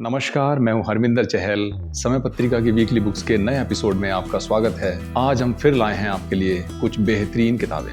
नमस्कार, मैं हूं हरमिंदर चहल। समय पत्रिका की वीकली बुक्स के नए एपिसोड में आपका स्वागत है। आज हम फिर लाए हैं आपके लिए कुछ बेहतरीन किताबें।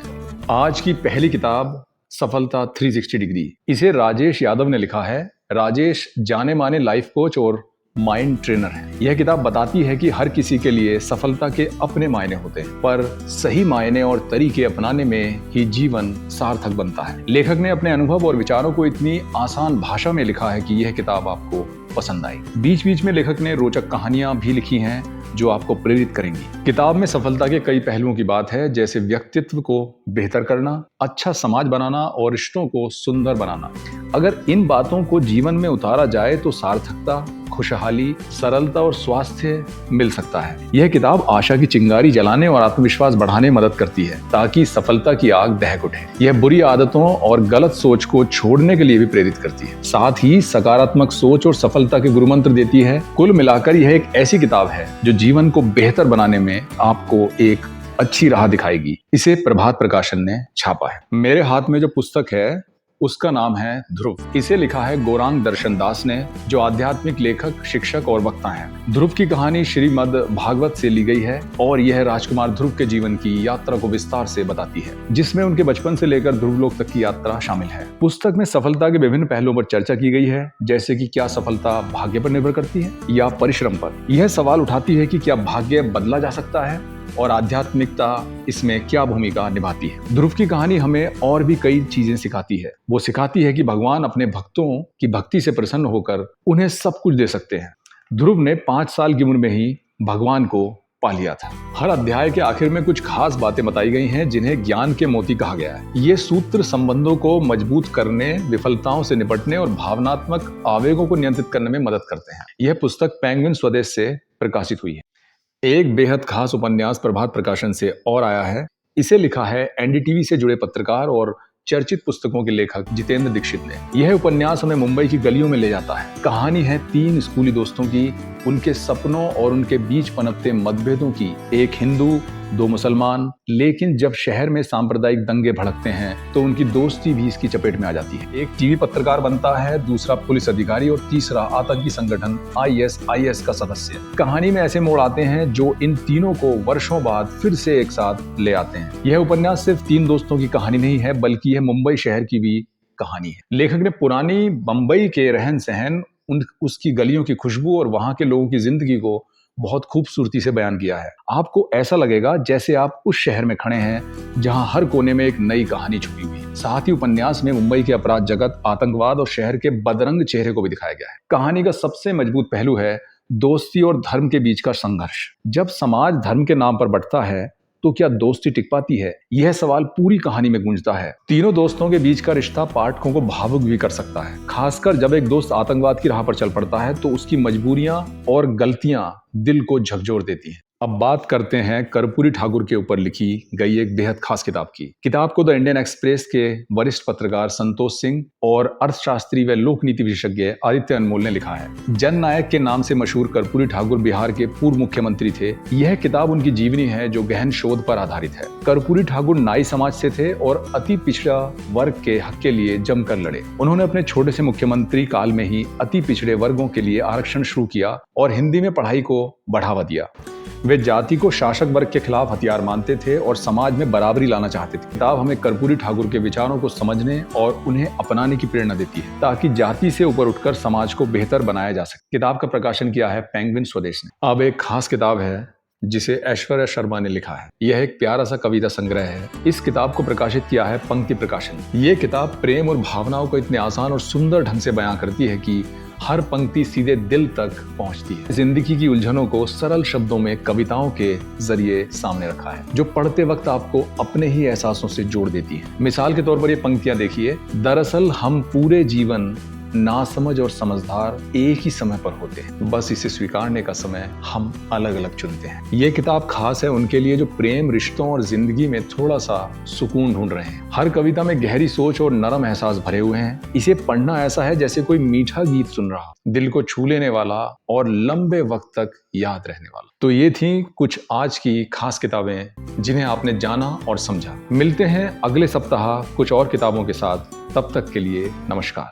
आज की पहली किताब सफलता 360 डिग्री। इसे राजेश यादव ने लिखा है। राजेश जाने माने लाइफ कोच और माइंड ट्रेनर है। यह किताब बताती है कि हर किसी के लिए सफलता के अपने मायने होते हैं, पर सही मायने और तरीके अपनाने में ही जीवन सार्थक बनता है। लेखक ने अपने अनुभव और विचारों को इतनी आसान भाषा में लिखा है कि यह किताब आपको पसंद आई। बीच बीच में लेखक ने रोचक कहानियां भी लिखी हैं जो आपको प्रेरित करेंगी। किताब में सफलता के कई पहलुओं की बात है, जैसे व्यक्तित्व को बेहतर करना, अच्छा समाज बनाना और रिश्तों को सुंदर बनाना। अगर इन बातों को जीवन में उतारा जाए तो सार्थकता, खुशहाली, सरलता और स्वास्थ्य मिल सकता है। यह किताब आशा की चिंगारी जलाने और आत्मविश्वास बढ़ाने में मदद करती है ताकि सफलता की आग दहक उठे। यह बुरी आदतों और गलत सोच को छोड़ने के लिए भी प्रेरित करती है, साथ ही सकारात्मक सोच और सफलता के गुरुमंत्र देती है। कुल मिलाकर यह एक ऐसी किताब है जो जीवन को बेहतर बनाने में आपको एक अच्छी राह दिखाएगी। इसे प्रभात प्रकाशन ने छापा है। मेरे हाथ में जो पुस्तक है उसका नाम है ध्रुव। इसे लिखा है गौरांग दर्शन दास ने, जो आध्यात्मिक लेखक, शिक्षक और वक्ता हैं। ध्रुव की कहानी श्रीमद् भागवत से ली गई है और यह राजकुमार ध्रुव के जीवन की यात्रा को विस्तार से बताती है, जिसमें उनके बचपन से लेकर ध्रुवलोक तक की यात्रा शामिल है। पुस्तक में सफलता के विभिन्न पहलुओं पर चर्चा की गई है, जैसे कि क्या सफलता भाग्य पर निर्भर करती है या परिश्रम पर। यह सवाल उठाती है कि क्या भाग्य बदला जा सकता है और आध्यात्मिकता इसमें क्या भूमिका निभाती है। ध्रुव की कहानी हमें और भी कई चीजें सिखाती है। वो सिखाती है कि भगवान अपने भक्तों की भक्ति से प्रसन्न होकर उन्हें सब कुछ दे सकते हैं। ध्रुव ने 5 साल की उम्र में ही भगवान को पा लिया था। हर अध्याय के आखिर में कुछ खास बातें बताई गई हैं जिन्हें ज्ञान के मोती कहा गया है। ये सूत्र संबंधों को मजबूत करने, विफलताओं से निपटने और भावनात्मक आवेगों को नियंत्रित करने में मदद करते हैं। यह पुस्तक पेंगुइन स्वदेश से प्रकाशित हुई है। एक बेहद खास उपन्यास प्रभात प्रकाशन से और आया है। इसे लिखा है एनडीटीवी से जुड़े पत्रकार और चर्चित पुस्तकों के लेखक जितेंद्र दीक्षित ने। यह उपन्यास हमें मुंबई की गलियों में ले जाता है। कहानी है 3 स्कूली दोस्तों की, उनके सपनों और उनके बीच पनपते मतभेदों की। एक हिंदू, 2 मुसलमान। लेकिन जब शहर में सांप्रदायिक दंगे भड़कते हैं तो उनकी दोस्ती भी इसकी चपेट में आ जाती है। एक टीवी पत्रकार बनता है, दूसरा पुलिस अधिकारी और तीसरा आतंकी संगठन आईएसआईएस का सदस्य। कहानी में ऐसे मोड़ आते हैं जो इन तीनों को वर्षों बाद फिर से एक साथ ले आते हैं। यह उपन्यास सिर्फ 3 दोस्तों की कहानी नहीं है, बल्कि यह मुंबई शहर की भी कहानी है। लेखक ने पुरानी मुंबई के रहन सहन, उसकी गलियों की खुशबू और वहां के लोगों की जिंदगी को बहुत खूबसूरती से बयान किया है। आपको ऐसा लगेगा जैसे आप उस शहर में खड़े हैं जहां हर कोने में एक नई कहानी छुपी हुई है। साथ ही उपन्यास में मुंबई के अपराध जगत, आतंकवाद और शहर के बदरंग चेहरे को भी दिखाया गया है। कहानी का सबसे मजबूत पहलू है दोस्ती और धर्म के बीच का संघर्ष। जब समाज धर्म के नाम पर बढ़ता है तो क्या दोस्ती टिक पाती है? यह सवाल पूरी कहानी में गूंजता है। तीनों दोस्तों के बीच का रिश्ता पाठकों को भावुक भी कर सकता है, खासकर जब एक दोस्त आतंकवाद की राह पर चल पड़ता है तो उसकी मजबूरियां और गलतियां दिल को झकझोर देती हैं। अब बात करते हैं कर्पूरी ठाकुर के ऊपर लिखी गई एक बेहद खास किताब की। किताब को द इंडियन एक्सप्रेस के वरिष्ठ पत्रकार संतोष सिंह और अर्थशास्त्री व लोक नीति विशेषज्ञ आदित्य अनमोल ने लिखा है। जननायक के नाम से मशहूर कर्पूरी ठाकुर बिहार के पूर्व मुख्यमंत्री थे। यह किताब उनकी जीवनी है जो गहन शोध पर आधारित है। कर्पूरी ठाकुर नाई समाज से थे और अति पिछड़ा वर्ग के हक के लिए जमकर लड़े। उन्होंने अपने छोटे से मुख्यमंत्री काल में ही अति पिछड़े वर्गों के लिए आरक्षण शुरू किया और हिंदी में पढ़ाई को बढ़ावा दिया। वे जाति को शासक वर्ग के खिलाफ हथियार मानते थे और समाज में बराबरी लाना चाहते थे। किताब हमें कर्पूरी ठाकुर के विचारों को समझने और उन्हें अपनाने की प्रेरणा देती है ताकि जाति से ऊपर उठकर समाज को बेहतर बनाया जा सके। किताब का प्रकाशन किया है पेंगुइन स्वदेश ने। अब एक खास किताब है जिसे ऐश्वर्या शर्मा ने लिखा है। यह एक प्यारा सा कविता संग्रह है। इस किताब को प्रकाशित किया है पंक्ति प्रकाशन। ये किताब प्रेम और भावनाओं को इतने आसान और सुंदर ढंग से बयां करती है कि हर पंक्ति सीधे दिल तक पहुंचती है। जिंदगी की उलझनों को सरल शब्दों में कविताओं के जरिए सामने रखा है, जो पढ़ते वक्त आपको अपने ही एहसासों से जोड़ देती है। मिसाल के तौर पर ये पंक्तियां देखिए। दरअसल हम पूरे जीवन नासमझ और समझदार एक ही समय पर होते हैं, बस इसे स्वीकारने का समय हम अलग अलग चुनते हैं। ये किताब खास है उनके लिए जो प्रेम, रिश्तों और जिंदगी में थोड़ा सा सुकून ढूंढ रहे हैं। हर कविता में गहरी सोच और नरम एहसास भरे हुए हैं। इसे पढ़ना ऐसा है जैसे कोई मीठा गीत सुन रहा, दिल को छू लेने वाला और लंबे वक्त तक याद रहने वाला। तो ये थी कुछ आज की खास किताबें जिन्हें आपने जाना और समझा। मिलते हैं अगले सप्ताह कुछ और किताबों के साथ। तब तक के लिए नमस्कार।